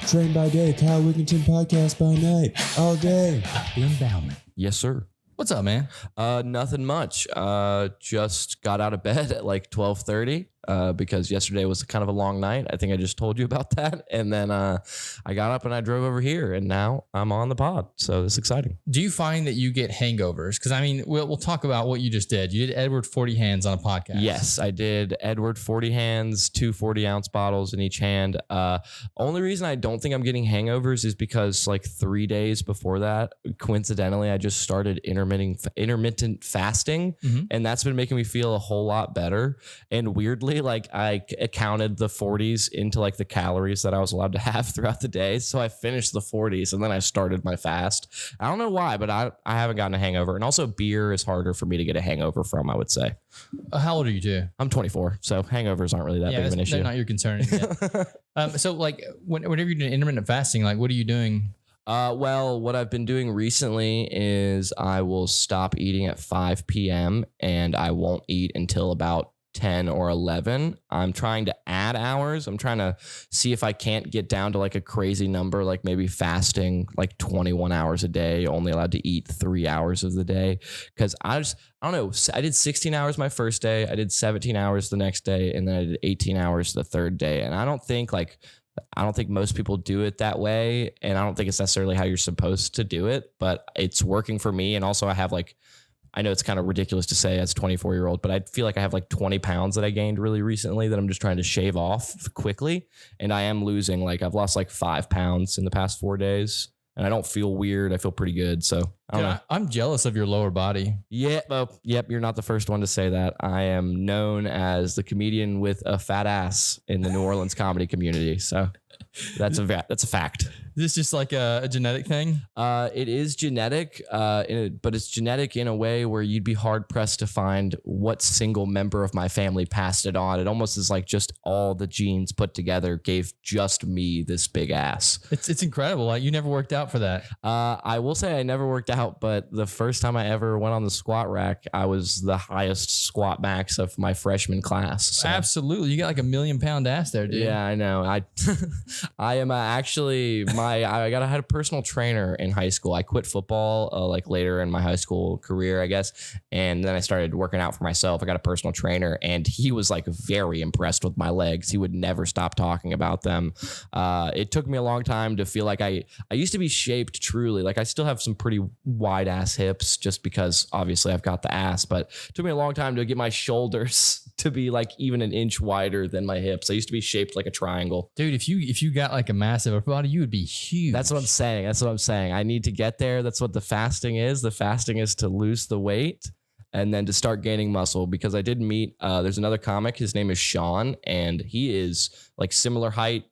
Train by day, Kyle Wigginton podcast by night, all day. Ben Bauman. Yes, sir. What's up, man? Nothing much. Just got out of bed at like 12:30 because yesterday was kind of a long night. I think I just told you about that. And then I got up and I drove over here, and now I'm on the pod. So it's exciting. Do you find that you get hangovers? Because I mean, we'll talk about what you just did. You did Edward 40 hands on a podcast. Yes, I did Edward 40 hands, 2 40-ounce bottles in each hand. Only reason I don't think I'm getting hangovers is because like 3 days before that, coincidentally, I just started intermittent fasting, and that's been making me feel a whole lot better. And weirdly, like I counted the 40s into like the calories that I was allowed to have throughout the day. So I finished the 40s and then I started my fast. I don't know why, but I haven't gotten a hangover. And also beer is harder for me to get a hangover from, I would say. How old are you too? I'm 24, so hangovers aren't really that big of an issue. They're not your concern yet. So like whenever you're doing intermittent fasting, like what are you doing? Well, what I've been doing recently is I will stop eating at 5 p.m. and I won't eat until about 10 or 11. I'm trying to add hours. I'm trying to see if I can't get down to like a crazy number, like maybe fasting like 21 hours a day, only allowed to eat 3 hours of the day. Cause I don't know. I did 16 hours my first day. I did 17 hours the next day. And then I did 18 hours the third day. And I don't think most people do it that way. And I don't think it's necessarily how you're supposed to do it, but it's working for me. And also I know it's kind of ridiculous to say as a 24-year-old, but I feel like I have like 20 pounds that I gained really recently that I'm just trying to shave off quickly. And I am losing, like I've lost like 5 pounds in the past 4 days. And I don't feel weird. I feel pretty good. So I don't know. I'm jealous of your lower body. Yeah. Well, yep. You're not the first one to say that. I am known as the comedian with a fat ass in the New Orleans comedy community. So that's a fact. Is this just like a genetic thing? It is genetic, but it's genetic in a way where you'd be hard pressed to find what single member of my family passed it on. It almost is like just all the genes put together gave just me this big ass. It's incredible. Like you never worked out for that. I will say I never worked out, but the first time I ever went on the squat rack, I was the highest squat max of my freshman class. So. Absolutely. You got like 1 million pound ass there, dude. Yeah, I know. I am actually I had a personal trainer in high school. I quit football like later in my high school career, I guess. And then I started working out for myself. I got a personal trainer and he was like very impressed with my legs. He would never stop talking about them. It took me a long time to feel like I used to be shaped truly. Like I still have some pretty wide ass hips just because obviously I've got the ass, but it took me a long time to get my shoulders to be like even an inch wider than my hips. I used to be shaped like a triangle. Dude, if you got like a massive upper body, you would be huge. That's what I'm saying. I need to get there. That's what the fasting is. The fasting is to lose the weight and then to start gaining muscle, because I did meet, there's another comic. His name is Sean, and he is like similar height,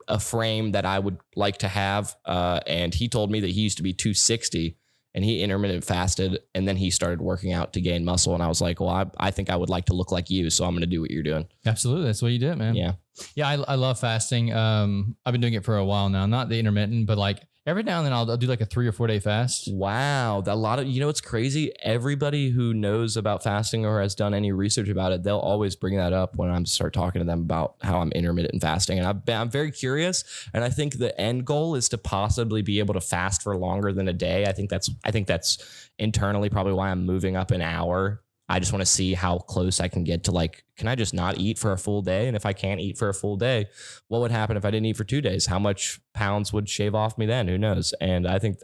a frame that I would like to have. And he told me that he used to be 260 and he intermittent fasted, and then he started working out to gain muscle. And I was like, well, I think I would like to look like you, so I'm going to do what you're doing. Absolutely. That's what you did, man. Yeah. Yeah. I love fasting. I've been doing it for a while now, not the intermittent, but like every now and then I'll do like a 3 or 4 day fast. Wow. It's crazy. Everybody who knows about fasting or has done any research about it, they'll always bring that up when I start talking to them about how I'm intermittent fasting. And I'm very curious. And I think the end goal is to possibly be able to fast for longer than a day. I think that's internally probably why I'm moving up an hour. I just want to see how close I can get to like, can I just not eat for a full day? And if I can't eat for a full day, what would happen if I didn't eat for 2 days? How much pounds would shave off me then? Who knows? And I think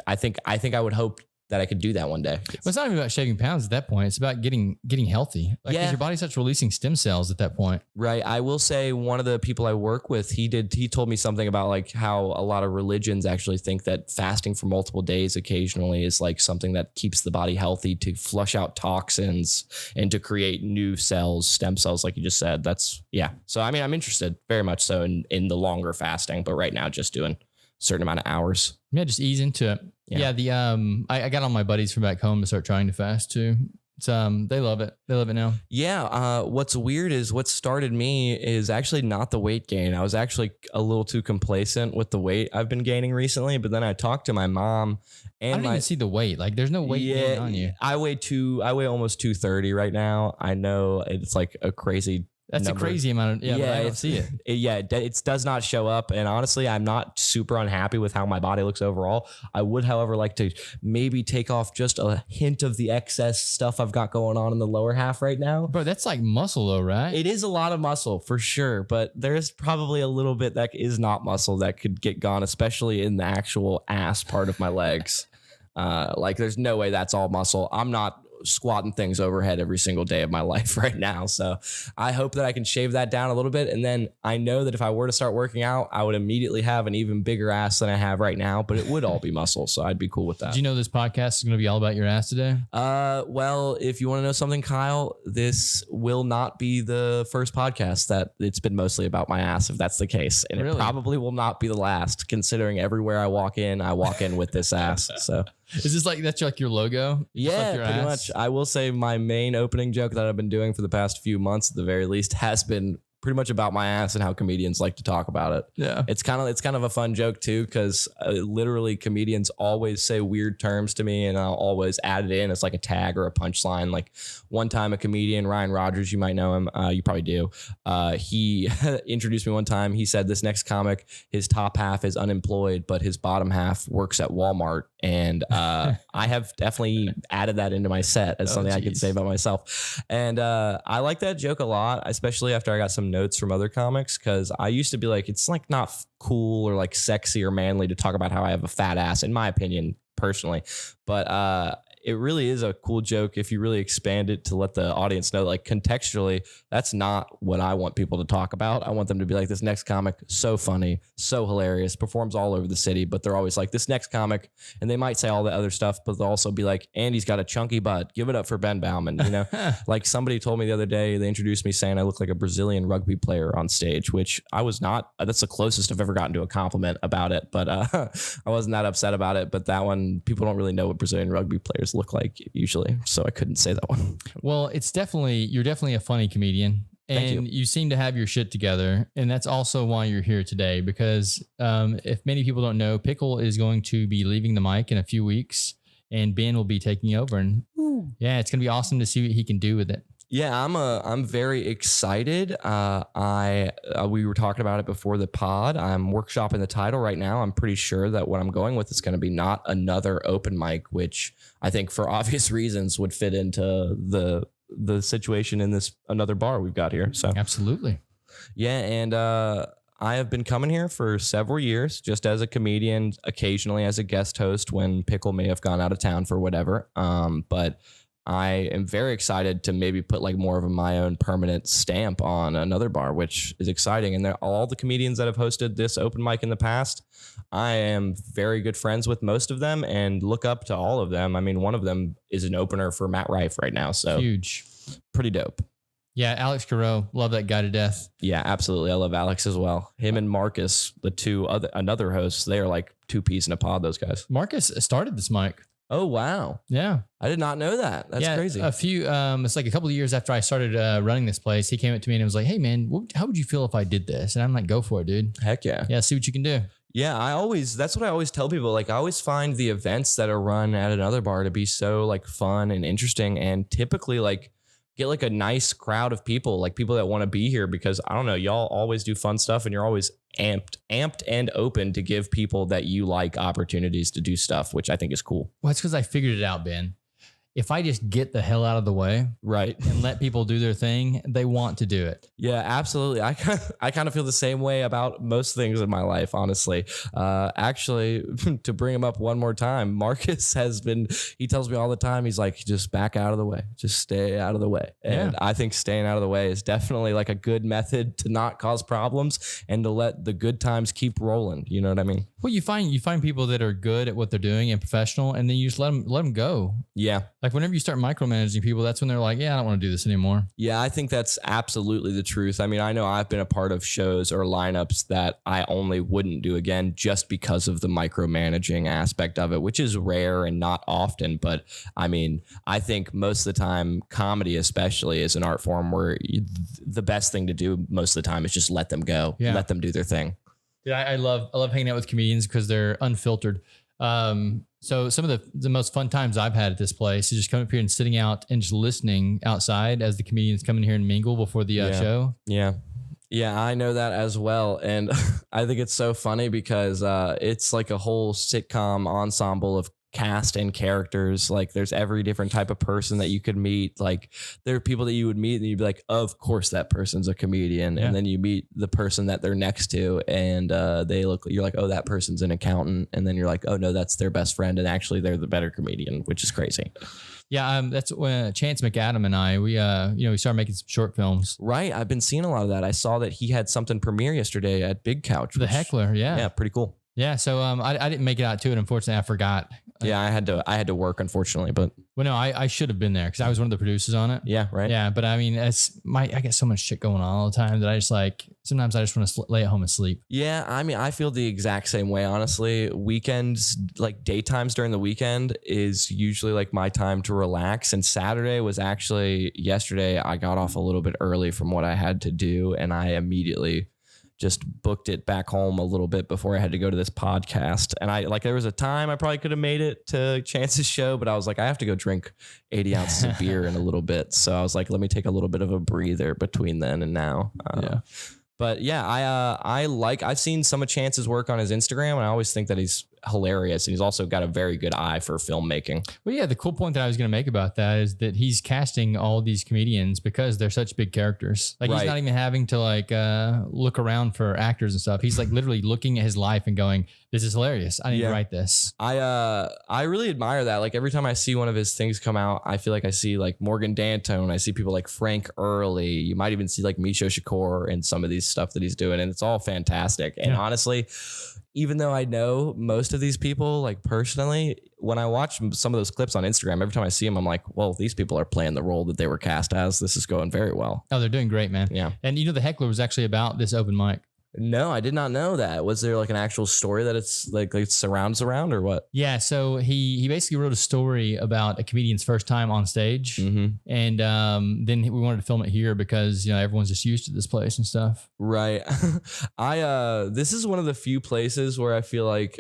I would hope that I could do that one day. Well, it's not even about shaving pounds at that point. It's about getting healthy. Like, yeah. 'Cause your body starts releasing stem cells at that point. Right. I will say one of the people I work with, he told me something about like how a lot of religions actually think that fasting for multiple days occasionally is like something that keeps the body healthy, to flush out toxins and to create new cells, stem cells, like you just said. So, I mean, I'm interested very much so in the longer fasting, but right now just doing a certain amount of hours. Yeah. Just ease into it. Yeah. I got all my buddies from back home to start trying to fast too. It's, they love it. They love it now. Yeah. What's weird is what started me is actually not the weight gain. I was actually a little too complacent with the weight I've been gaining recently, but then I talked to my mom and I didn't even see the weight. Like there's no weight gain on you. I weigh almost 230 right now. I know it's like a crazy That's number. a crazy amount of, but I don't see it. It does not show up. And honestly, I'm not super unhappy with how my body looks overall. I would, however, like to maybe take off just a hint of the excess stuff I've got going on in the lower half right now. Bro, that's like muscle though, right? It is a lot of muscle for sure, but there's probably a little bit that is not muscle that could get gone, especially in the actual ass part of my legs. Like there's no way that's all muscle. I'm not squatting things overhead every single day of my life right now. So I hope that I can shave that down a little bit. And then I know that if I were to start working out, I would immediately have an even bigger ass than I have right now, but it would all be muscle. So I'd be cool with that. Did you know this podcast is going to be all about your ass today? Well, if you want to know something, Kyle, this will not be the first podcast that it's been mostly about my ass, if that's the case. And Really? It probably will not be the last, considering everywhere I walk in with this ass. So Is this like, that's like your logo? Just yeah, like your pretty ass? much. I will say my main opening joke that I've been doing for the past few months, at the very least, has been pretty much about my ass and how comedians like to talk about it. Yeah. It's kind of a fun joke too, because literally comedians always say weird terms to me, and I'll always add it in as like a tag or a punchline. Like one time, a comedian, Ryan Rogers, you might know him, you probably do. He introduced me one time. He said this next comic, his top half is unemployed, but his bottom half works at Walmart. And I have definitely added that into my set as something I can say about myself. And I like that joke a lot, especially after I got some notes from other comics, because I used to be like, it's like not cool or like sexy or manly to talk about how I have a fat ass, in my opinion, personally. But it really is a cool joke if you really expand it to let the audience know, like contextually, that's not what I want people to talk about. I want them to be like, this next comic, so funny, so hilarious, performs all over the city, but they're always like, this next comic, and they might say all the other stuff, but they'll also be like, Andy's got a chunky butt. Give it up for Ben Bauman. You know, like somebody told me the other day, they introduced me saying I look like a Brazilian rugby player on stage, which I was not. That's the closest I've ever gotten to a compliment about it, but I wasn't that upset about it. But that one, people don't really know what Brazilian rugby players look like usually, so I couldn't say that one. Well, you're definitely a funny comedian, and you seem to have your shit together, and that's also why you're here today, because if many people don't know, Pickle is going to be leaving the mic in a few weeks, and Ben will be taking over, and it's gonna be awesome to see what he can do with it. Yeah, I'm very excited. We were talking about it before the pod. I'm workshopping the title right now. I'm pretty sure that what I'm going with is going to be not another open mic, which I think for obvious reasons would fit into the situation in this another bar we've got here. So Absolutely. yeah, and I have been coming here for several years, just as a comedian, occasionally as a guest host when Pickle may have gone out of town for whatever. But I am very excited to maybe put like more of my own permanent stamp on another bar, which is exciting. And all the comedians that have hosted this open mic in the past, I am very good friends with most of them and look up to all of them. I mean, one of them is an opener for Matt Rife right now. So Huge. Pretty dope. Yeah, Alex Carreau, love that guy to death. Yeah, absolutely. I love Alex as well. Him and Marcus, another hosts, they are like two peas in a pod, those guys. Marcus started this mic. Oh, wow. Yeah. I did not know that. That's crazy. It's like a couple of years after I started running this place, he came up to me and was like, hey man, how would you feel if I did this? And I'm like, go for it, dude. Heck yeah. Yeah. See what you can do. Yeah. That's what I always tell people. Like I always find the events that are run at another bar to be so like fun and interesting, and typically like get like a nice crowd of people, like people that want to be here, because I don't know, y'all always do fun stuff and you're always amped and open to give people that you like opportunities to do stuff, which I think is cool. Well, it's because I figured it out, Ben. If I just get the hell out of the way, right, and let people do their thing, they want to do it. Yeah, absolutely. I kind of feel the same way about most things in my life, honestly. Actually, to bring him up one more time, Marcus he tells me all the time, he's like, just back out of the way, just stay out of the way. And I think staying out of the way is definitely like a good method to not cause problems and to let the good times keep rolling. You know what I mean? Well, you find people that are good at what they're doing and professional, and then you just let them go. Yeah. Like whenever you start micromanaging people, that's when they're like, yeah, I don't want to do this anymore. Yeah, I think that's absolutely the truth. I mean, I know I've been a part of shows or lineups that I only wouldn't do again just because of the micromanaging aspect of it, which is rare and not often. But I mean, I think most of the time, comedy especially is an art form where the best thing to do most of the time is just let them go, let them do their thing. Yeah, I love hanging out with comedians because they're unfiltered. So some of the most fun times I've had at this place is just coming up here and sitting out and just listening outside as the comedians come in here and mingle before the show. Yeah. Yeah, I know that as well. And I think it's so funny because it's like a whole sitcom ensemble of cast and characters. Like there's every different type of person that you could meet. Like there are people that you would meet and you'd be like, of course that person's a comedian. Yeah. And then you meet the person that they're next to and you're like, oh, that person's an accountant. And then you're like, oh no, that's their best friend. And actually they're the better comedian, which is crazy. Yeah, that's when Chance McAdam and I, we started making some short films. Right. I've been seeing a lot of that. I saw that he had something premiere yesterday at Big Couch. The Heckler, yeah. Yeah, pretty cool. Yeah, so I didn't make it out to it. Unfortunately, I forgot. Yeah, I had to work, unfortunately, but no, I should have been there because I was one of the producers on it. Yeah, right. Yeah, but I mean, I get so much shit going on all the time that I just sometimes I just want to lay at home and sleep. Yeah, I mean, I feel the exact same way, honestly. Weekends, like daytimes during the weekend is usually like my time to relax. And Saturday was actually yesterday. I got off a little bit early from what I had to do, and I immediately just booked it back home a little bit before I had to go to this podcast. And there was a time I probably could have made it to Chance's show, but I was like, I have to go drink 80 ounces of beer in a little bit. So I was like, let me take a little bit of a breather between then and now. But yeah, I've seen some of Chance's work on his Instagram and I always think that he's hilarious. And he's also got a very good eye for filmmaking. Well, yeah, the cool point that I was going to make about that is that he's casting all these comedians because they're such big characters. Like he's not even having to look around for actors and stuff. He's like literally looking at his life and going, this is hilarious. I need to write this. I really admire that. Like every time I see one of his things come out, I feel like I see like Morgan D'Antone. I see people like Frank Early. You might even see like Misho Shakur and some of these stuff that he's doing. And it's all fantastic. And honestly, even though I know most of these people, like personally, when I watch some of those clips on Instagram, every time I see them, I'm like, well, these people are playing the role that they were cast as. This is going very well. Oh, they're doing great, man. Yeah. And the Heckler was actually about this open mic. No, I did not know that. Was there like an actual story that it's like it surrounds around or what? Yeah. So he basically wrote a story about a comedian's first time on stage. Mm-hmm. And then we wanted to film it here because, everyone's just used to this place and stuff. Right. This is one of the few places where I feel like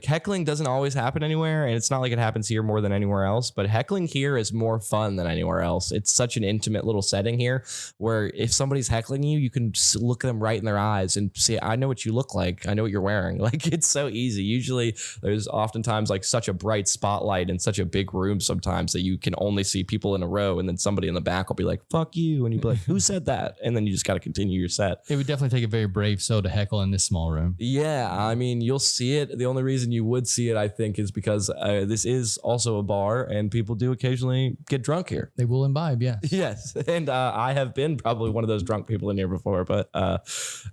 heckling doesn't always happen anywhere. And it's not like it happens here more than anywhere else, but heckling here is more fun than anywhere else. It's such an intimate little setting here where if somebody's heckling you, you can look them right in their eyes and see, I know what you look like. I know what you're wearing. Like it's so easy. Usually there's oftentimes like such a bright spotlight in such a big room sometimes that you can only see people in a row. And then somebody in the back will be like, fuck you. And you'd be like, who said that? And then you just got to continue your set. It would definitely take a very brave soul to heckle in this small room. Yeah. I mean, you'll see it. The only reason you would see it, I think, is because this is also a bar and people do occasionally get drunk here. They will imbibe. Yes. Yes. And I have been probably one of those drunk people in here before, but,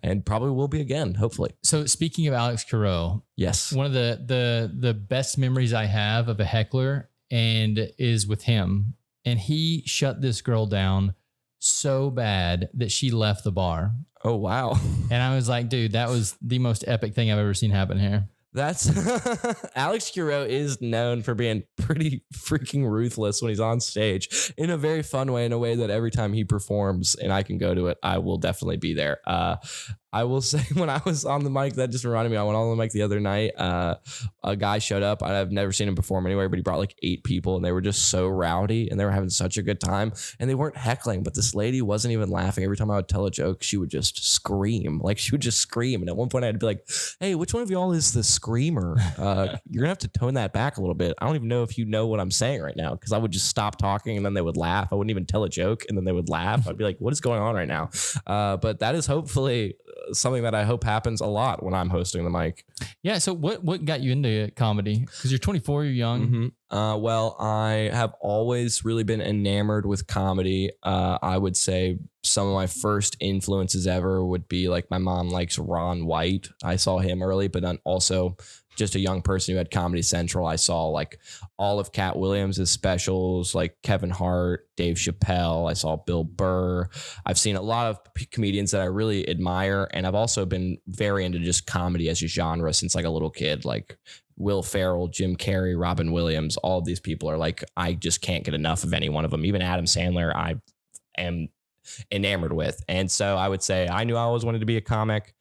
and probably will be again, hopefully. So speaking of Alex Carreau, yes, one of the best memories I have of a heckler and is with him. And he shut this girl down so bad that she left the bar. Oh, wow. And I was like, dude, that was the most epic thing I've ever seen happen here. That's Alex Carreau is known for being pretty freaking ruthless when he's on stage in a very fun way, in a way that every time he performs and I can go to it, I will definitely be there. I will say when I was on the mic, that just reminded me, I went on the mic the other night. A guy showed up. I've never seen him perform anywhere, but he brought like 8 people and they were just so rowdy and they were having such a good time and they weren't heckling, but this lady wasn't even laughing. Every time I would tell a joke, she would just scream. Like she would just scream. And at one point I had to be like, hey, which one of y'all is the screamer? You're gonna have to tone that back a little bit. I don't even know if you know what I'm saying right now. Cause I would just stop talking and then they would laugh. I wouldn't even tell a joke and then they would laugh. I'd be like, what is going on right now? But that is hopefully something that I hope happens a lot when I'm hosting the mic. Yeah. So what got you into comedy? Because you're 24, you're young. Mm-hmm. Well, I have always really been enamored with comedy. I would say some of my first influences ever would be like my mom likes Ron White. I saw him early, but then also just a young person who had Comedy Central. I saw like all of Cat Williams' specials, like Kevin Hart, Dave Chappelle. I saw Bill Burr. I've seen a lot of comedians that I really admire. And I've also been very into just comedy as a genre since like a little kid, like Will Ferrell, Jim Carrey, Robin Williams. All of these people are like, I just can't get enough of any one of them. Even Adam Sandler, I am enamored with. And so I would say I knew I always wanted to be a comic.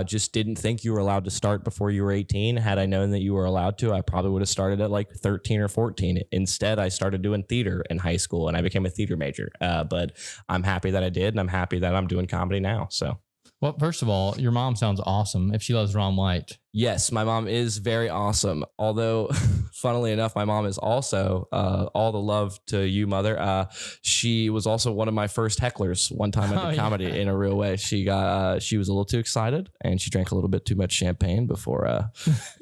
Just didn't think you were allowed to start before you were 18. Had I known that you were allowed to, I probably would have started at like 13 or 14. Instead, I started doing theater in high school and I became a theater major. But I'm happy that I did, and I'm happy that I'm doing comedy now. So. Well, first of all, your mom sounds awesome if she loves Ron White. Yes, my mom is very awesome. Although, funnily enough, my mom is also all the love to you, mother. She was also one of my first hecklers one time at the comedy in a real way. She was a little too excited and she drank a little bit too much champagne before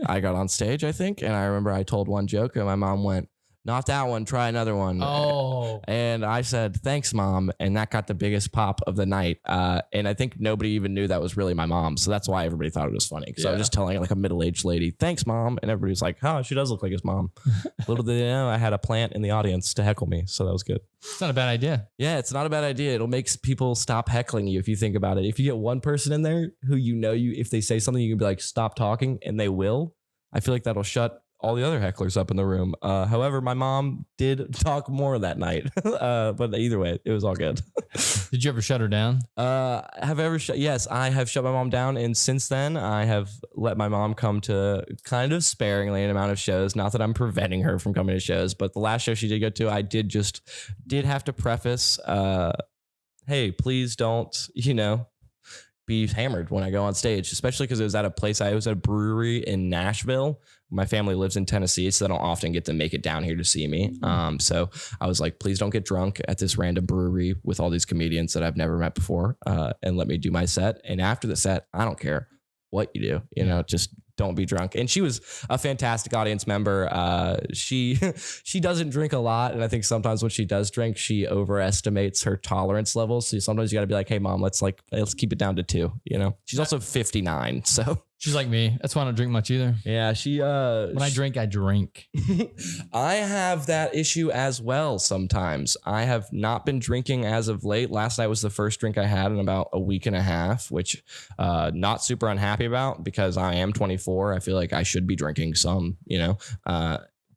I got on stage, I think. And I remember I told one joke and my mom went, "Not that one, try another one." Oh. And I said, "Thanks, Mom." And that got the biggest pop of the night. And I think nobody even knew that was really my mom. So that's why everybody thought it was funny. Because I was just telling like a middle-aged lady, "Thanks, Mom." And everybody's like, "Oh, she does look like his mom." Little did they know I had a plant in the audience to heckle me. So that was good. It's not a bad idea. Yeah, it's not a bad idea. It'll make people stop heckling you if you think about it. If you get one person in there who if they say something, you can be like, "Stop talking," and they will. I feel like that'll shut all the other hecklers up in the room. However, my mom did talk more that night, but either way, it was all good. Did you ever shut her down? Yes, I have shut my mom down. And since then I have let my mom come to kind of sparingly an amount of shows. Not that I'm preventing her from coming to shows, but the last show she did go to, I did have to preface, hey, please don't, be hammered when I go on stage, especially because it was at a place. I was at a brewery in Nashville. My family lives in Tennessee, so they don't often get to make it down here to see me. So I was like, please don't get drunk at this random brewery with all these comedians that I've never met before, and let me do my set. And after the set, I don't care what you do, just don't be drunk. And she was a fantastic audience member. She doesn't drink a lot. And I think sometimes when she does drink, she overestimates her tolerance levels. So sometimes you got to be like, "Hey, Mom, let's keep it down to 2, She's also 59. So she's like me. That's why I don't drink much either. Yeah. When I drink, I drink. I have that issue as well. Sometimes I have not been drinking as of late. Last night was the first drink I had in about a week and a half, which not super unhappy about because I am 24. I feel like I should be drinking some,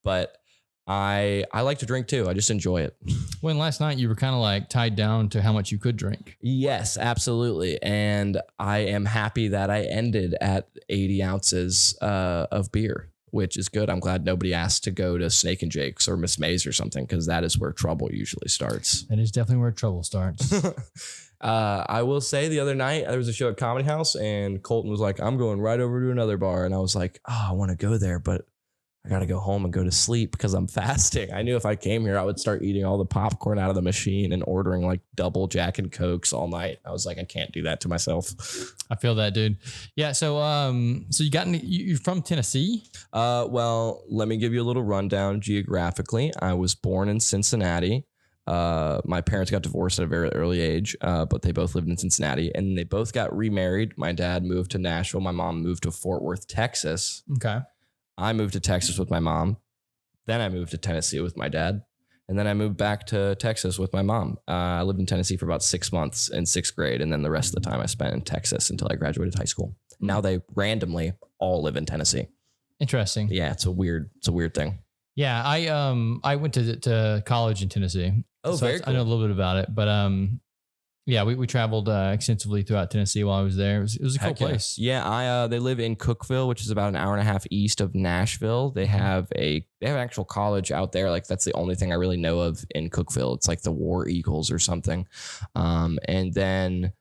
but I like to drink too. I just enjoy it. When last night you were kind of like tied down to how much you could drink. Yes, absolutely. And I am happy that I ended at 80 ounces of beer, which is good. I'm glad nobody asked to go to Snake and Jake's or Miss May's or something, because that is where trouble usually starts. That is definitely where trouble starts. I will say the other night there was a show at Comedy House and Colton was like, "I'm going right over to another bar." And I was like, "Oh, I want to go there, but I got to go home and go to sleep because I'm fasting." I knew if I came here, I would start eating all the popcorn out of the machine and ordering like double Jack and Cokes all night. I was like, I can't do that to myself. I feel that, dude. Yeah. So you're from Tennessee? Well, let me give you a little rundown geographically. I was born in Cincinnati. My parents got divorced at a very early age, but they both lived in Cincinnati and they both got remarried. My dad moved to Nashville. My mom moved to Fort Worth, Texas. Okay. I moved to Texas with my mom. Then I moved to Tennessee with my dad. And then I moved back to Texas with my mom. I lived in Tennessee for about 6 months in 6th grade. And then the rest of the time I spent in Texas until I graduated high school. Now they randomly all live in Tennessee. Interesting. Yeah, it's a weird thing. Yeah, I went to college in Tennessee. Oh, so very cool. I know a little bit about it, but yeah, we traveled extensively throughout Tennessee while I was there. It was a cool place. Yeah, they live in Cookeville, which is about an hour and a half east of Nashville. They have an actual college out there. Like that's the only thing I really know of in Cookeville. It's like the War Eagles or something. And then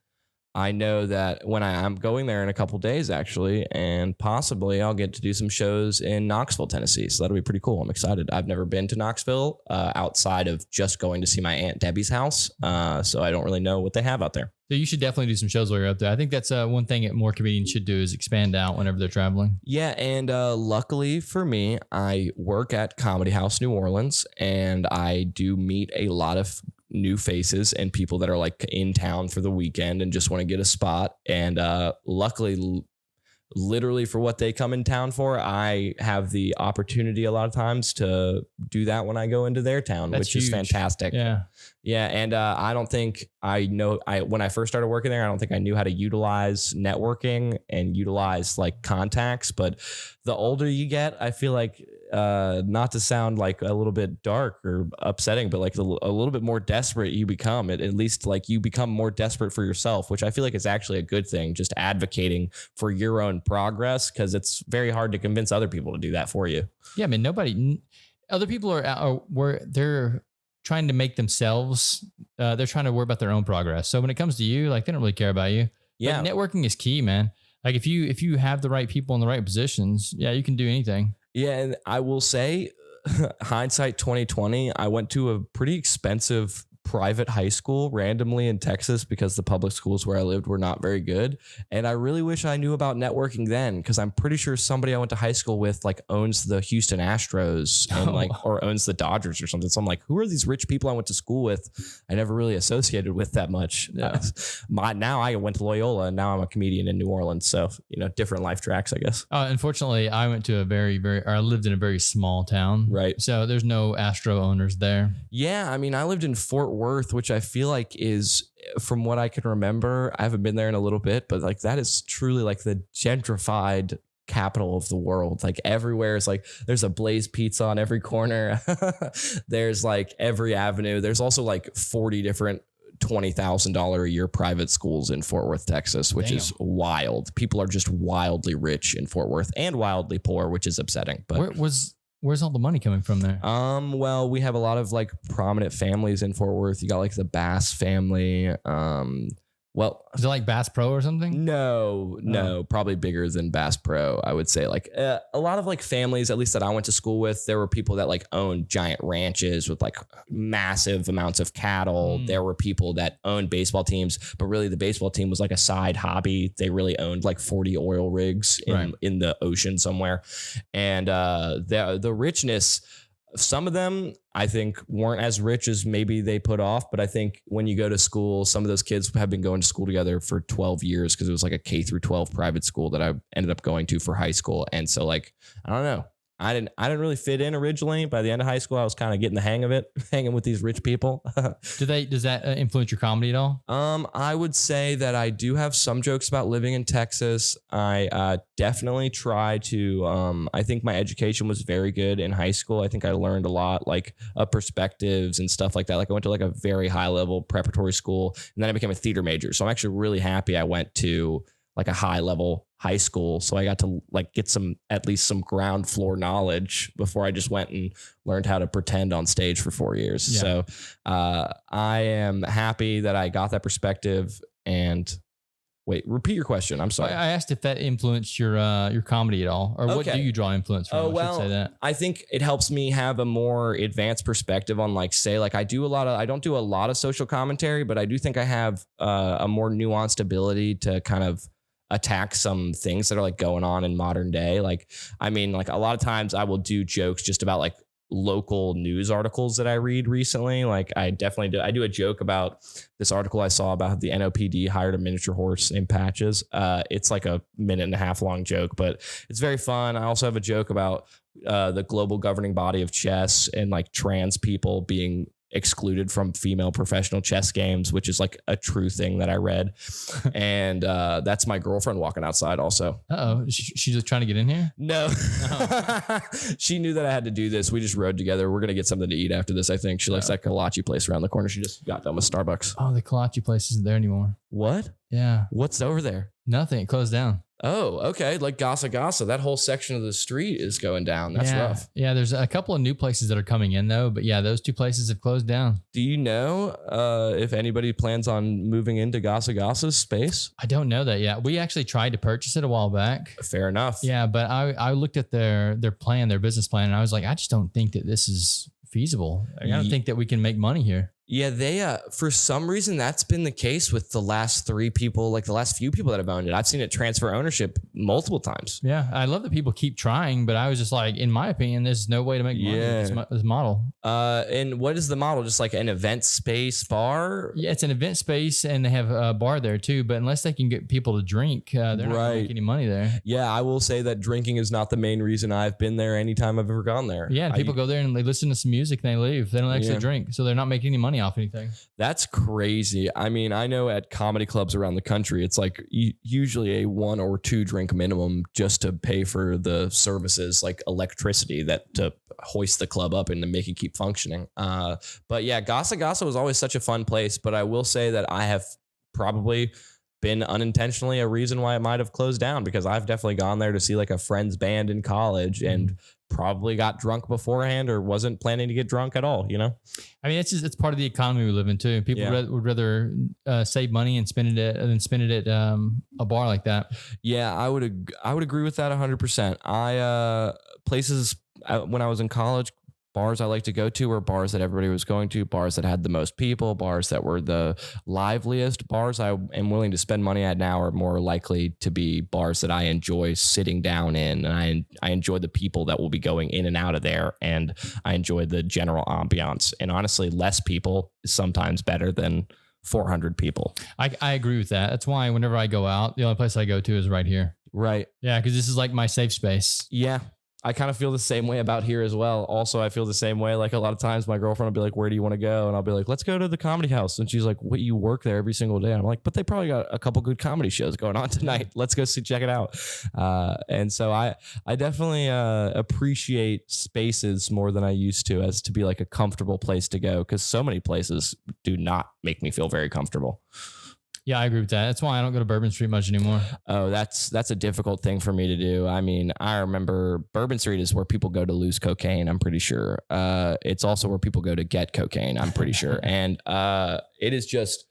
I know that when I'm going there in a couple days, actually, and possibly I'll get to do some shows in Knoxville, Tennessee. So that'll be pretty cool. I'm excited. I've never been to Knoxville outside of just going to see my Aunt Debbie's house. So I don't really know what they have out there. So you should definitely do some shows while you're up there. I think that's one thing that more comedians should do is expand out whenever they're traveling. Yeah. And luckily for me, I work at Comedy House New Orleans and I do meet a lot of new faces and people that are like in town for the weekend and just want to get a spot. And luckily, literally for what they come in town for, I have the opportunity a lot of times to do that when I go into their town, which is fantastic. Yeah. Yeah. And I don't think when I first started working there, I don't think I knew how to utilize networking and utilize like contacts. But the older you get, I feel like not to sound like a little bit dark or upsetting, but like a little bit more desperate you become. At least like you become more desperate for yourself, which I feel like is actually a good thing. Just advocating for your own progress, because it's very hard to convince other people to do that for you. Yeah, I mean, other people are where they're trying to make themselves. They're trying to worry about their own progress. So when it comes to you, like they don't really care about you. Yeah, but networking is key, man. Like if you have the right people in the right positions, yeah, you can do anything. Yeah, and I will say, hindsight 2020, I went to a pretty expensive private high school randomly in Texas because the public schools where I lived were not very good. And I really wish I knew about networking then, because I'm pretty sure somebody I went to high school with like owns the Houston Astros and or owns the Dodgers or something. So I'm like, who are these rich people I went to school with? I never really associated with that much. Yeah. Now I went to Loyola and now I'm a comedian in New Orleans. So, different life tracks, I guess. Unfortunately, I went to I lived in a very small town. Right. So there's no Astro owners there. Yeah. I mean, I lived in Fort Worth, which I feel like is, from what I can remember, I haven't been there in a little bit, but like that is truly like the gentrified capital of the world. Like everywhere is like, there's a Blaze Pizza on every corner. There's like every avenue. There's also like 40 different $20,000 a year private schools in Fort Worth, Texas, which is wild. People are just wildly rich in Fort Worth and wildly poor, which is upsetting. But where's all the money coming from there? Well, we have a lot of like prominent families in Fort Worth. You got like the Bass family. Well, is it like Bass Pro or something? No, probably bigger than Bass Pro. I would say like a lot of like families, at least that I went to school with, there were people that like owned giant ranches with like massive amounts of cattle. There were people that owned baseball teams, but really the baseball team was like a side hobby. They really owned like 40 oil rigs in the ocean somewhere. And the richness, some of them I think weren't as rich as maybe they put off, but I think when you go to school, some of those kids have been going to school together for 12 years because it was like a K through 12 private school that I ended up going to for high school. And so like, I don't know. I didn't really fit in originally. By the end of high school, I was kind of getting the hang of it, hanging with these rich people. Does that influence your comedy at all? I would say that I do have some jokes about living in Texas. I definitely try to, I think my education was very good in high school. I think I learned a lot like perspectives and stuff like that. Like I went to like a very high level preparatory school and then I became a theater major. So I'm actually really happy I went to like a high level high school. So I got to like get at least some ground floor knowledge before I just went and learned how to pretend on stage for 4 years. Yeah. So I am happy that I got that perspective. And wait, repeat your question. I'm sorry. I asked if that influenced your comedy at all, or what do you draw influence from? I think it helps me have a more advanced perspective on like, say, like I don't do a lot of social commentary, but I do think I have a more nuanced ability to kind of attack some things that are like going on in modern day. Like, I mean, like a lot of times I will do jokes just about like local news articles that I read recently. Like I do a joke about this article I saw about the NOPD hired a miniature horse in Patches. It's like a 1.5 minute long joke, but it's very fun. I also have a joke about the global governing body of chess and like trans people being excluded from female professional chess games, which is like a true thing that I read. And that's my girlfriend walking outside also. She's just trying to get in here? No. She knew that I had to do this. We just rode together. We're going to get something to eat after this, I think. She likes that kolache place around the corner. She just got done with Starbucks. Oh, the kolache place isn't there anymore. What? Yeah. What's over there? Nothing. It closed down. Oh, okay. Like Gasa. That whole section of the street is going down. That's rough. Yeah, there's a couple of new places that are coming in though. But yeah, those two places have closed down. Do you know if anybody plans on moving into Gasa's space? I don't know that yet. We actually tried to purchase it a while back. Fair enough. Yeah, but I looked at their plan, their business plan, and I was like, I just don't think that this is feasible. I don't think that we can make money here. Yeah, they for some reason that's been the case with the last few people that have owned it. I've seen it transfer ownership multiple times. Yeah, I love that people keep trying, but I was just like, in my opinion, there's no way to make money with this model. And what is the model? Just like an event space bar? Yeah, it's an event space, and they have a bar there too. But unless they can get people to drink, they're not going to make any money there. Yeah, I will say that drinking is not the main reason I've been there anytime I've ever gone there. Yeah, people go there and they listen to some music and they leave. They don't actually drink, so they're not making any money off anything. That's crazy. I mean, I know at comedy clubs around the country, it's like usually a 1 or 2 drink rank minimum just to pay for the services like electricity that to hoist the club up and to make it keep functioning. But yeah, Gasa Gasa was always such a fun place. But I will say that I have probably been unintentionally a reason why it might have closed down, because I've definitely gone there to see like a friend's band in college and probably got drunk beforehand or wasn't planning to get drunk at all, you know? I mean, it's part of the economy we live in too. People would rather save money and spend it than spend it at a bar like that. Yeah, I would agree with that 100%. Places when I was in college, bars I like to go to were bars that everybody was going to, bars that had the most people, bars that were the liveliest. Bars I am willing to spend money at now are more likely to be bars that I enjoy sitting down in, and I enjoy the people that will be going in and out of there, and I enjoy the general ambiance. And honestly, less people is sometimes better than 400 people. I agree with that. That's why whenever I go out, the only place I go to is right here. Right. Yeah, because this is like my safe space. Yeah. I kind of feel the same way about here as well. Also, I feel the same way. Like a lot of times my girlfriend will be like, where do you want to go? And I'll be like, let's go to the comedy house. And she's like, what, you work there every single day? And I'm like, but they probably got a couple good comedy shows going on tonight. Let's go check it out. And so I definitely appreciate spaces more than I used to, as to be like a comfortable place to go, because so many places do not make me feel very comfortable. Yeah, I agree with that. That's why I don't go to Bourbon Street much anymore. Oh, that's a difficult thing for me to do. I mean, I remember Bourbon Street is where people go to lose cocaine, I'm pretty sure. It's also where people go to get cocaine, I'm pretty sure. And it is just,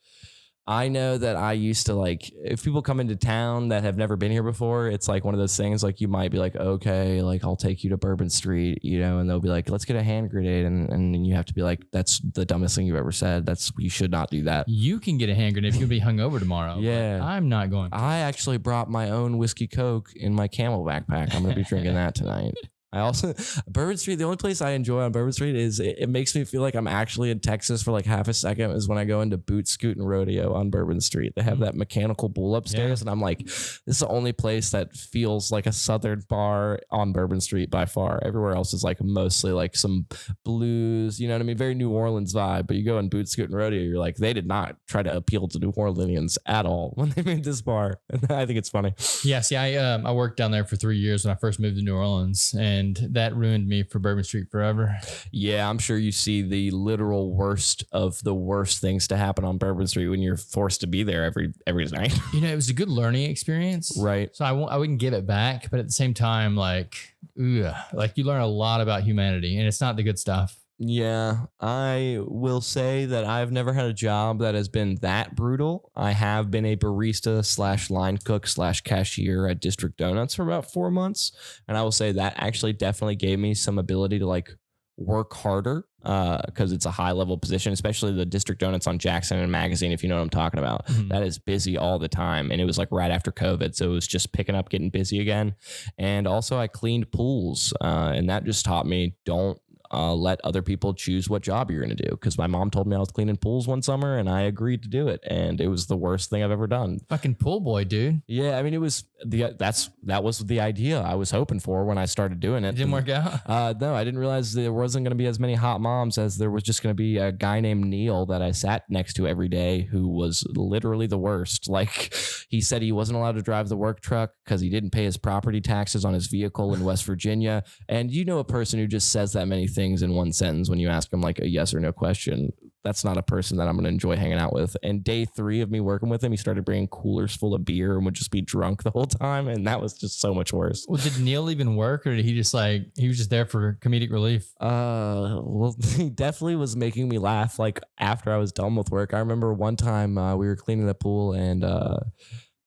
I know that I used to like, if people come into town that have never been here before, it's like one of those things, like you might be like, okay, like I'll take you to Bourbon Street, you know, and they'll be like, let's get a hand grenade. And you have to be like, that's the dumbest thing you've ever said. You should not do that. You can get a hand grenade if you'll be hungover tomorrow. Yeah. I'm not going to. I actually brought my own whiskey Coke in my Camel backpack. I'm going to be drinking that tonight. I also, Bourbon Street, the only place I enjoy on Bourbon Street is it makes me feel like I'm actually in Texas for like half a second, is when I go into Boot Scoot and Rodeo on Bourbon Street. They have that mechanical bull upstairs. And I'm like, this is the only place that feels like a Southern bar on Bourbon Street by far. Everywhere else is like mostly like some blues, you know what I mean? Very New Orleans vibe. But you go in Boot Scoot and Rodeo, you're like, they did not try to appeal to New Orleanians at all when they made this bar. And I think it's funny. Yeah, see, I worked down there for 3 years when I first moved to New Orleans, and that ruined me for Bourbon Street forever. Yeah, I'm sure you see the literal worst of the worst things to happen on Bourbon Street when you're forced to be there every night. You know, it was a good learning experience. Right. So I wouldn't give it back, but at the same time, like you learn a lot about humanity, and it's not the good stuff. Yeah, I will say that I've never had a job that has been that brutal. I have been a barista / line cook / cashier at District Donuts for about 4 months. And I will say that actually definitely gave me some ability to like work harder, because it's a high level position, especially the District Donuts on Jackson and Magazine, if you know what I'm talking about. Mm-hmm. That is busy all the time. And it was like right after COVID. So it was just picking up, getting busy again. And also I cleaned pools, and that just taught me, don't let other people choose what job you're going to do. Because my mom told me I was cleaning pools one summer, and I agreed to do it, and it was the worst thing I've ever done. Fucking pool boy, dude. Yeah, I mean, it was that was the idea I was hoping for when I started doing it. It didn't work out. No, I didn't realize there wasn't going to be as many hot moms as there was just going to be a guy named Neil that I sat next to every day, who was literally the worst. Like, he said he wasn't allowed to drive the work truck because he didn't pay his property taxes on his vehicle in West Virginia. And you know, a person who just says that many things in one sentence when you ask him like a yes or no question, that's not a person that I'm going to enjoy hanging out with. And day 3 of me working with him, he started bringing coolers full of beer and would just be drunk the whole time. And that was just so much worse. Well, did Neil even work, or did he just he was just there for comedic relief? Well, he definitely was making me laugh. Like after I was done with work, I remember one time we were cleaning the pool, and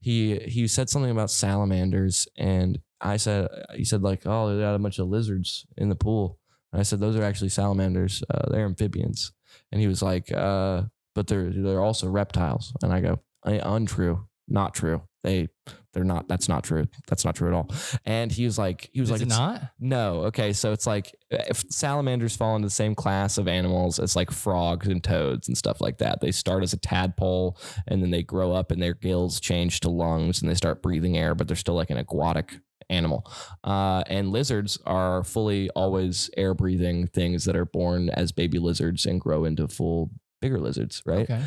he said something about salamanders. And he said like, oh, they got a bunch of lizards in the pool. And I said, those are actually salamanders. They're amphibians. And he was like, but they're also reptiles. And I go, untrue, not true. They're not. That's not true. That's not true at all. And he was like, Is it not? No. Okay. So it's like, if salamanders fall into the same class of animals as like frogs and toads and stuff like that. They start as a tadpole, and then they grow up and their gills change to lungs, and they start breathing air, but they're still like an aquatic animal. And lizards are fully always air breathing things that are born as baby lizards and grow into full bigger lizards, right? Okay.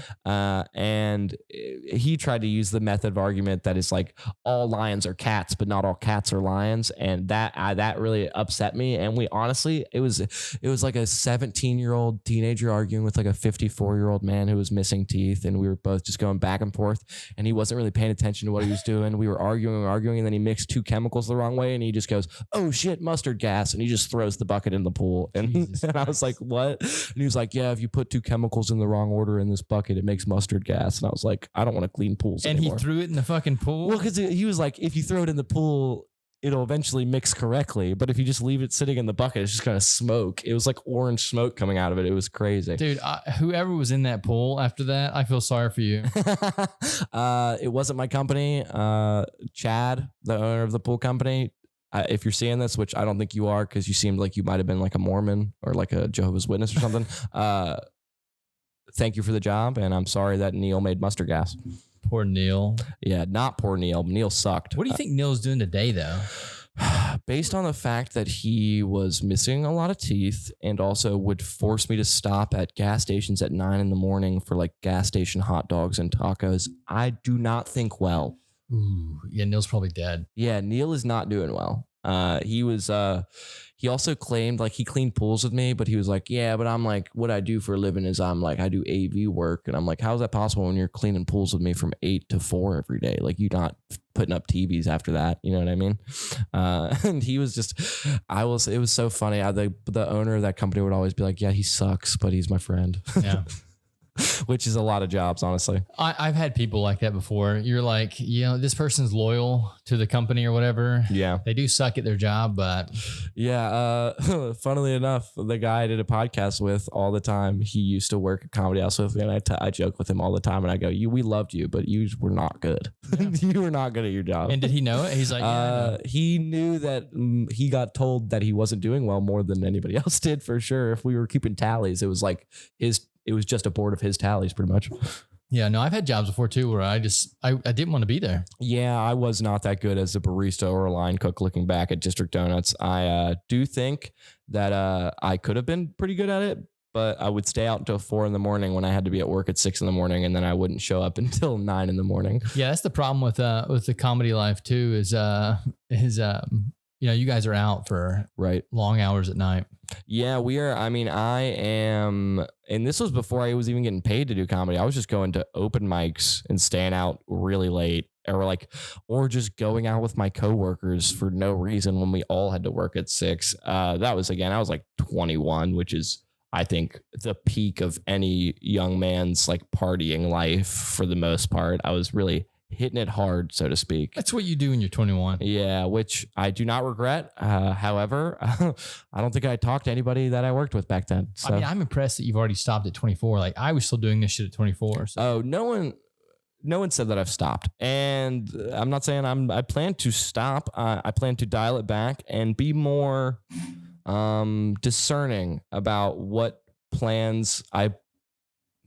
And he tried to use the method of argument that is like all lions are cats, but not all cats are lions, and that really upset me. And we honestly, it was like a 17-year-old teenager arguing with like a 54-year-old man who was missing teeth, and we were both just going back and forth, and he wasn't really paying attention to what he was doing. We were arguing, and then he mixed two chemicals the wrong way, and he just goes, "Oh shit, mustard gas," and he just throws the bucket in the pool. And I was like, "What?" And he was like, "Yeah, if you put two chemicals in the wrong order in this bucket, it makes mustard gas." And I was like, "I don't want to clean pools anymore." And he threw it in the fucking pool? Well, because he was like, if you throw it in the pool, it'll eventually mix correctly. But if you just leave it sitting in the bucket, it's just going to smoke. It was like orange smoke coming out of it. It was crazy. Dude, whoever was in that pool after that, I feel sorry for you. It wasn't my company. Chad, the owner of the pool company, if you're seeing this, which I don't think you are because you seemed like you might have been like a Mormon or like a Jehovah's Witness or something. Thank you for the job. And I'm sorry that Neil made mustard gas. Poor Neil. Yeah, not poor Neil. Neil sucked. What do you think Neil's doing today, though? Based on the fact that he was missing a lot of teeth and also would force me to stop at gas stations at 9 a.m. for like gas station hot dogs and tacos, I do not think well. Ooh, yeah, Neil's probably dead. Yeah, Neil is not doing well. He also claimed like he cleaned pools with me, but he was like, yeah, but I'm like, what I do for a living is I do AV work. And I'm like, how is that possible when you're cleaning pools with me from 8 to 4 every day? Like you're not putting up TVs after that. You know what I mean? And he was just, it was so funny. The owner of that company would always be like, yeah, he sucks, but he's my friend. Yeah. Which is a lot of jobs, honestly. I've had people like that before. You're like, this person's loyal to the company or whatever. Yeah. They do suck at their job, but. Yeah. Funnily enough, the guy I did a podcast with all the time, he used to work at Comedy House with me. And I joke with him all the time. And I go, we loved you, but you were not good. Yeah. You were not good at your job. And did he know it? He's like, yeah. He knew that he got told that he wasn't doing well more than anybody else did for sure. If we were keeping tallies, it was like it was just a board of his tallies pretty much. Yeah, no, I've had jobs before too where I didn't want to be there. Yeah, I was not that good as a barista or a line cook looking back at District Donuts. I do think that I could have been pretty good at it, but I would stay out until 4 a.m. when I had to be at work at 6 a.m, and then I wouldn't show up until 9 a.m. Yeah, that's the problem with the comedy life too is you guys are out for long hours at night. Yeah, we are. I mean, I am, and this was before I was even getting paid to do comedy. I was just going to open mics and staying out really late or just going out with my coworkers for no reason when we all had to work at 6. I was like 21, which is, I think, the peak of any young man's like partying life for the most part. I was really hitting it hard, so to speak. That's what you do when you're 21. Yeah, which I do not regret. However, I don't think I talked to anybody that I worked with back then. So. I mean, I'm impressed that you've already stopped at 24. Like I was still doing this shit at 24. So. Oh, no one said that I've stopped. And I'm not saying I plan to stop. I plan to dial it back and be more discerning about what plans I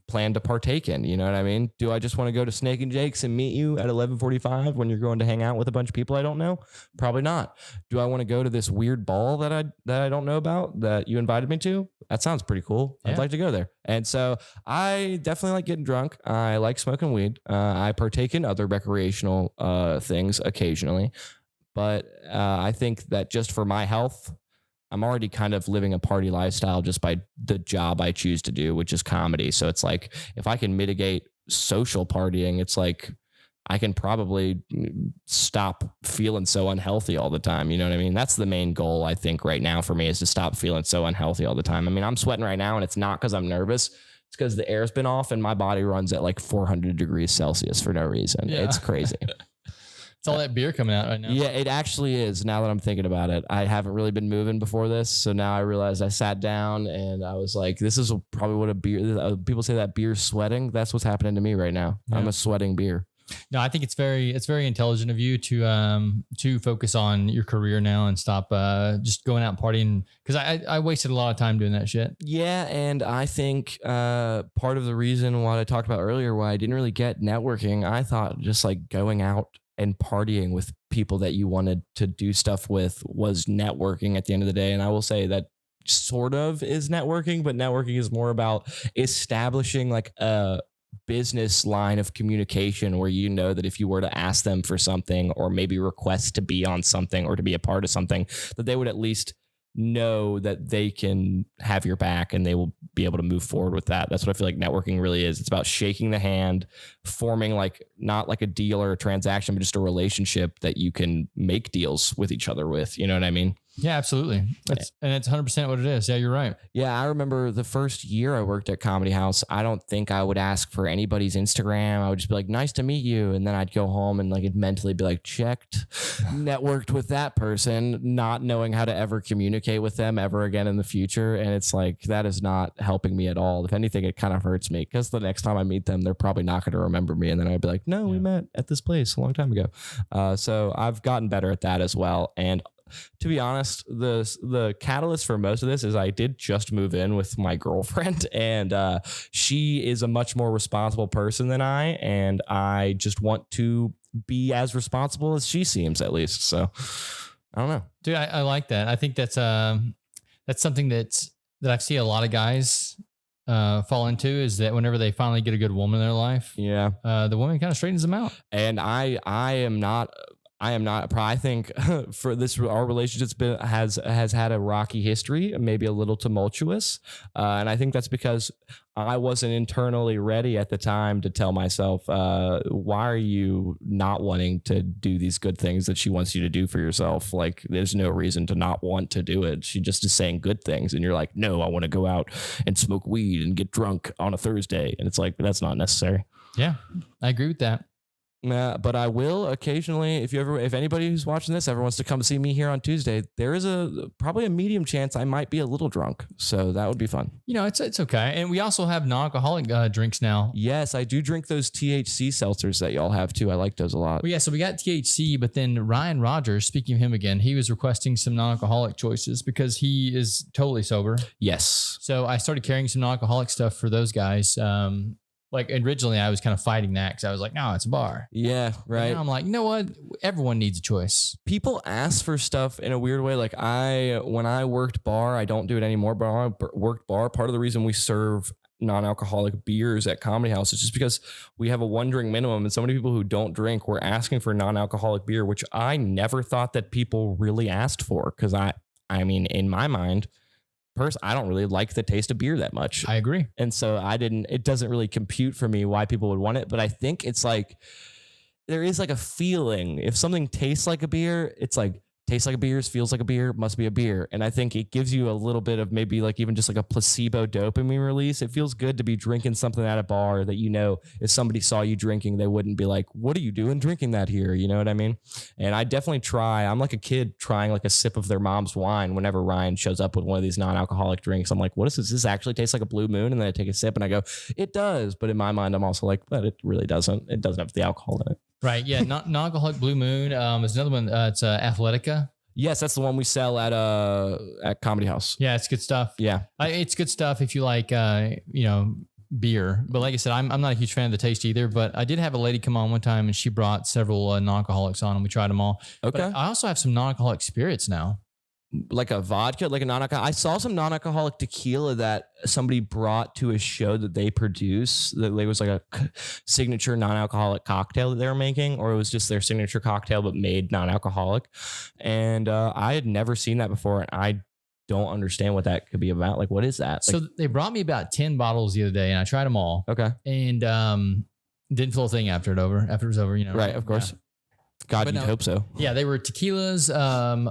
plan to partake in. You know what I mean? Do I just want to go to Snake and Jake's and meet you at 11:45 when you're going to hang out with a bunch of people I don't know? Probably not. Do I want to go to this weird ball that I don't know about that you invited me to? That sounds pretty cool. Yeah. I'd like to go there. And so I definitely like getting drunk. I like smoking weed. I partake in other recreational things occasionally. But I think that just for my health, I'm already kind of living a party lifestyle just by the job I choose to do, which is comedy. So it's like, if I can mitigate social partying, it's like, I can probably stop feeling so unhealthy all the time. You know what I mean? That's the main goal, I think, right now for me is to stop feeling so unhealthy all the time. I mean, I'm sweating right now and it's not because I'm nervous. It's because the air's been off and my body runs at like 400 degrees Celsius for no reason. Yeah. It's crazy. It's all that beer coming out right now. Yeah, it actually is. Now that I'm thinking about it, I haven't really been moving before this. So now I realized I sat down and I was like, this is probably what a beer, people say that beer's sweating. That's what's happening to me right now. Yeah. I'm a sweating beer. No, I think it's very intelligent of you to focus on your career now and stop just going out and partying. Cause I wasted a lot of time doing that shit. Yeah. And I think part of the reason what I talked about earlier, why I didn't really get networking, I thought just like going out and partying with people that you wanted to do stuff with was networking at the end of the day. And I will say that sort of is networking, but networking is more about establishing like a business line of communication where you know that if you were to ask them for something or maybe request to be on something or to be a part of something, that they would at least know that they can have your back and they will be able to move forward with that. That's what I feel like networking really is. It's about shaking the hand, forming like not like a deal or a transaction, but just a relationship that you can make deals with each other with. You know what I mean? Yeah, absolutely. And it's 100% what it is. Yeah, you're right. Yeah, I remember the first year I worked at Comedy House, I don't think I would ask for anybody's Instagram. I would just be like, nice to meet you. And then I'd go home and like it'd mentally be like, checked, networked with that person, not knowing how to ever communicate with them ever again in the future. And it's like, that is not helping me at all. If anything, it kind of hurts me because the next time I meet them, they're probably not going to remember me. And then I'd be like, no, we met at this place a long time ago. So I've gotten better at that as well. And to be honest, the catalyst for most of this is I did just move in with my girlfriend, and she is a much more responsible person than I, and I just want to be as responsible as she seems, at least. So I don't know, dude. I like that. I think that's something that I see a lot of guys fall into, is that whenever they finally get a good woman in their life, the woman kind of straightens them out. And I am not. I think for this, our relationship's has had a rocky history, maybe a little tumultuous. And I think that's because I wasn't internally ready at the time to tell myself, why are you not wanting to do these good things that she wants you to do for yourself? Like, there's no reason to not want to do it. She just is saying good things. And you're like, no, I want to go out and smoke weed and get drunk on a Thursday. And it's like, that's not necessary. Yeah, I agree with that. But I will occasionally, if anybody who's watching this ever wants to come see me here on Tuesday, there is probably a medium chance I might be a little drunk. So that would be fun. You know, it's okay. And we also have non-alcoholic drinks now. Yes, I do drink those THC seltzers that y'all have too. I like those a lot. Well, yeah, so we got THC, but then Ryan Rogers, speaking of him again, he was requesting some non-alcoholic choices because he is totally sober. Yes. So I started carrying some non-alcoholic stuff for those guys. Like originally I was kind of fighting that because I was like, no, it's a bar. Yeah, right. But now I'm like, you know what? Everyone needs a choice. People ask for stuff in a weird way. Like when I worked bar, I don't do it anymore, but I worked bar. Part of the reason we serve non-alcoholic beers at Comedy House is just because we have a 1 drink minimum, and so many people who don't drink were asking for non-alcoholic beer, which I never thought that people really asked for. Because I mean, in my mind, I don't really like the taste of beer that much. I agree. And so it doesn't really compute for me why people would want it. But I think it's like, there is like a feeling, if something tastes like a beer, it's like, tastes like a beer, feels like a beer, must be a beer. And I think it gives you a little bit of maybe like even just like a placebo dopamine release. It feels good to be drinking something at a bar that, you know, if somebody saw you drinking, they wouldn't be like, what are you doing drinking that here? You know what I mean? And I definitely I'm like a kid trying like a sip of their mom's wine whenever Ryan shows up with one of these non-alcoholic drinks. I'm like, what is this? Does this actually taste like a Blue Moon? And then I take a sip and I go, it does. But in my mind, I'm also like, but it really doesn't. It doesn't have the alcohol in it. Right. Yeah. Non-alcoholic Blue Moon. There's another one. It's Athletica. Yes, that's the one we sell at Comedy House. Yeah, it's good stuff. Yeah, it's good stuff if you like, beer. But like I said, I'm not a huge fan of the taste either. But I did have a lady come on one time and she brought several non-alcoholics on and we tried them all. Okay. But I also have some non-alcoholic spirits now. Like a vodka, like a non-alcoholic. I saw some non-alcoholic tequila that somebody brought to a show that they produce. That it was like a signature non-alcoholic cocktail that they were making, or it was just their signature cocktail but made non-alcoholic. And I had never seen that before, and I don't understand what that could be about. Like, what is that? Like, so they brought me about 10 bottles the other day, and I tried them all. Okay. And didn't feel a thing after it was over. You know. Right. Of course. Yeah. God, you'd hope so. Yeah, they were tequilas,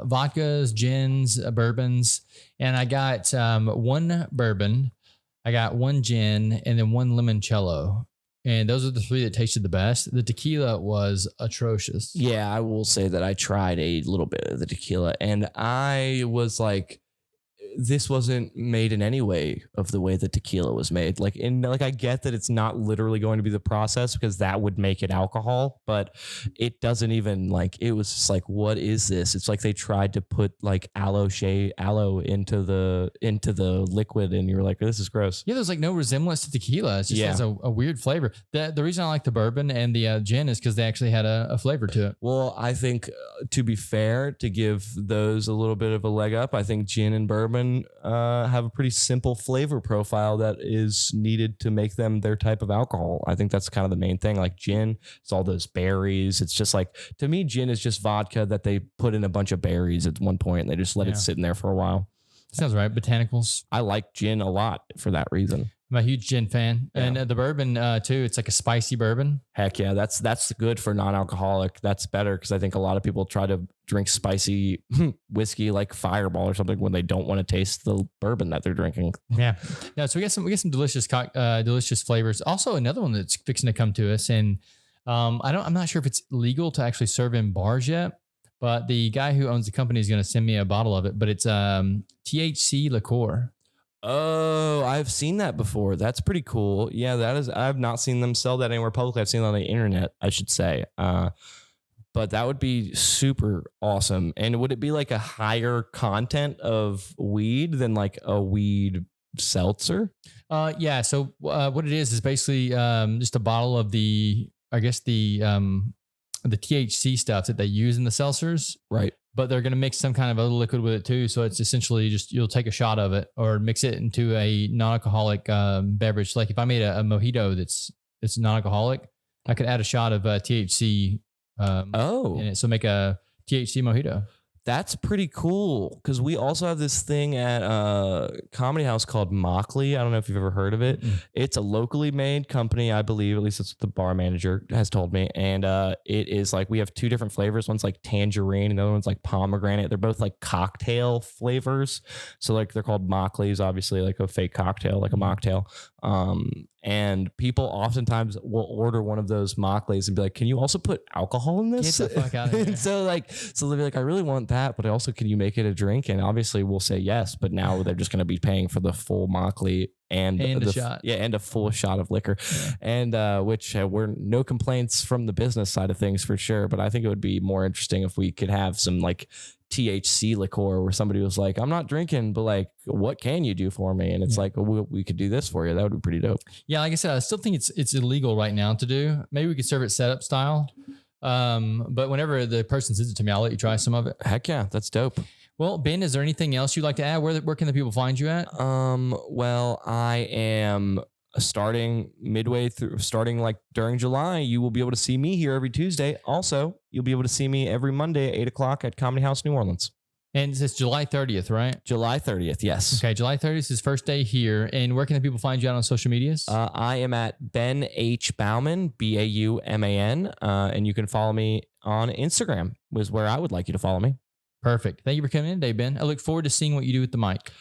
vodkas, gins, bourbons. And I got 1 bourbon, I got 1 gin, and then 1 limoncello. And those are the 3 that tasted the best. The tequila was atrocious. Yeah, I will say that I tried a little bit of the tequila, and I was like, this wasn't made in any way of the way that tequila was made. Like I get that it's not literally going to be the process because that would make it alcohol, but it doesn't even it was just like, what is this? It's like they tried to put like aloe into the liquid, and you were like, this is gross. Yeah, there's like no resemblance to tequila. It just has a weird flavor. The reason I like the bourbon and the gin is because they actually had a flavor to it. Well, I think to be fair, to give those a little bit of a leg up, I think gin and bourbon bourbon have a pretty simple flavor profile that is needed to make them their type of alcohol. I think that's kind of the main thing. Like gin, it's all those berries. It's just like, to me, gin is just vodka that they put in a bunch of berries at one point and they just let it sit in there for a while. Sounds right. Botanicals. I like gin a lot for that reason. I'm a huge gin fan. Yeah. And the bourbon too, it's like a spicy bourbon. Heck yeah, that's good for non-alcoholic. That's better because I think a lot of people try to drink spicy whiskey like Fireball or something when they don't want to taste the bourbon that they're drinking. Yeah. So we get some delicious delicious flavors. Also another one that's fixing to come to us, and I'm not sure if it's legal to actually serve in bars yet, but the guy who owns the company is going to send me a bottle of it, but it's THC liqueur. Oh, I've seen that before. That's pretty cool. Yeah, that is. I've not seen them sell that anywhere publicly. I've seen it on the internet, I should say. But that would be super awesome. And would it be like a higher content of weed than like a weed seltzer? Yeah. So what it is basically just a bottle of the THC stuff that they use in the seltzers. Right. But they're going to mix some kind of other liquid with it too. So it's essentially just, you'll take a shot of it or mix it into a non-alcoholic beverage. Like if I made a mojito that's non-alcoholic, I could add a shot of THC in it. So make a THC mojito. That's pretty cool because we also have this thing at a comedy house called Mockley. I don't know if you've ever heard of it. It's a locally made company, I believe. At least that's what the bar manager has told me. And it is like, we have two different flavors. One's like tangerine and the other one's like pomegranate. They're both like cocktail flavors. So like they're called Mockleys, obviously like a fake cocktail, like a mocktail. And people oftentimes will order one of those Mockleys and be like, can you also put alcohol in this? Get the fuck out of here. so they'll be like, I really want that, but also can you make it a drink? And obviously we'll say yes, but now they're just going to be paying for the full Mockley and the shot. Yeah, and a full shot of liquor. Yeah. And which we're no complaints from the business side of things for sure. But I think it would be more interesting if we could have some like THC liqueur where somebody was like, I'm not drinking, but like, what can you do for me? And it's like, well, we could do this for you. That would be pretty dope. Yeah, like I said, I still think it's illegal right now to do. Maybe we could serve it setup style. But whenever the person sends it to me, I'll let you try some of it. Heck yeah, that's dope. Well, Ben, is there anything else you'd like to add? Where can the people find you at? Well, I am starting like during July. You will be able to see me here every Tuesday. Also, you'll be able to see me every Monday at 8:00 at Comedy House New Orleans. And it's July 30th, right? July 30th, yes. Okay, July 30th is his first day here. And where can the people find you out on social medias? I am at Ben H. Bauman, Bauman. And you can follow me on Instagram, was where I would like you to follow me. Perfect. Thank you for coming in today, Ben. I look forward to seeing what you do with the mic.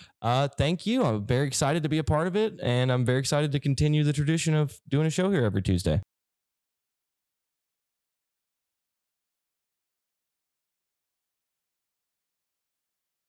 Thank you. I'm very excited to be a part of it. And I'm very excited to continue the tradition of doing a show here every Tuesday.